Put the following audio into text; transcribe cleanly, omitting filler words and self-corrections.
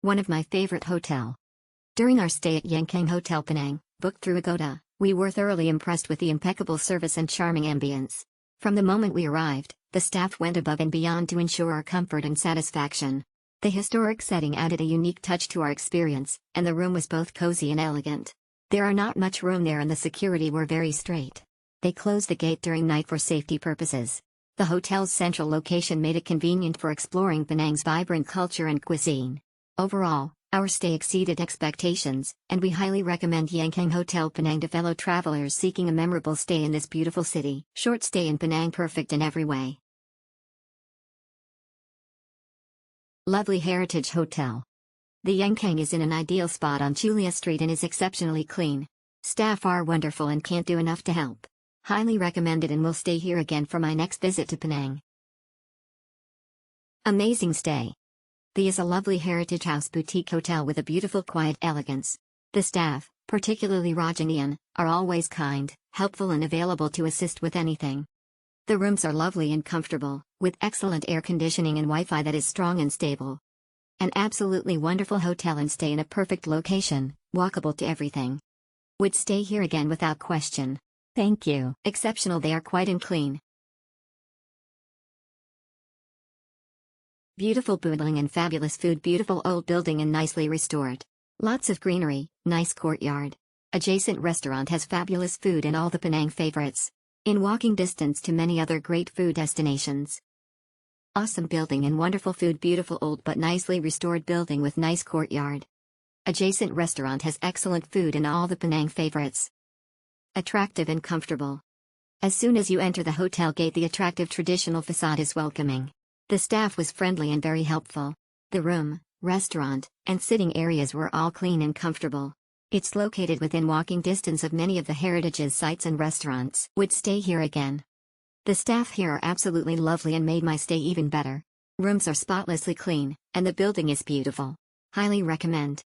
One of my favorite hotel. During our stay at Yeng Keng Hotel Penang, booked through Agoda, we were thoroughly impressed with the impeccable service and charming ambience. From the moment we arrived, the staff went above and beyond to ensure our comfort and satisfaction. The historic setting added a unique touch to our experience, and the room was both cozy and elegant. There are not much room there and the security were very strict. They closed the gate during night for safety purposes. The hotel's central location made it convenient for exploring Penang's vibrant culture and cuisine. Overall, our stay exceeded expectations, and we highly recommend Yeng Keng Hotel Penang to fellow travelers seeking a memorable stay in this beautiful city. Short stay in Penang, perfect in every way. Lovely Heritage Hotel. The Yeng Keng is in an ideal spot on Chulia Street and is exceptionally clean. Staff are wonderful and can't do enough to help. Highly recommended and will stay here again for my next visit to Penang. Amazing stay. The is a lovely heritage house boutique hotel with a beautiful quiet elegance. The staff, particularly Raj and Ian, are always kind, helpful and available to assist with anything. The rooms are lovely and comfortable, with excellent air conditioning and Wi-Fi that is strong and stable. An absolutely wonderful hotel and stay in a perfect location, walkable to everything. Would stay here again without question. Thank you. Exceptional, they are quiet and clean. Beautiful building and fabulous food, beautiful old building and nicely restored. Lots of greenery, nice courtyard. Adjacent restaurant has fabulous food and all the Penang favorites. In walking distance to many other great food destinations. Awesome building and wonderful food, beautiful old but nicely restored building with nice courtyard. Adjacent restaurant has excellent food and all the Penang favorites. Attractive and comfortable. As soon as you enter the hotel gate, the attractive traditional facade is welcoming. The staff was friendly and very helpful. The room, restaurant, and sitting areas were all clean and comfortable. It's located within walking distance of many of the heritage's sites and restaurants. Would stay here again. The staff here are absolutely lovely and made my stay even better. Rooms are spotlessly clean, and the building is beautiful. Highly recommend.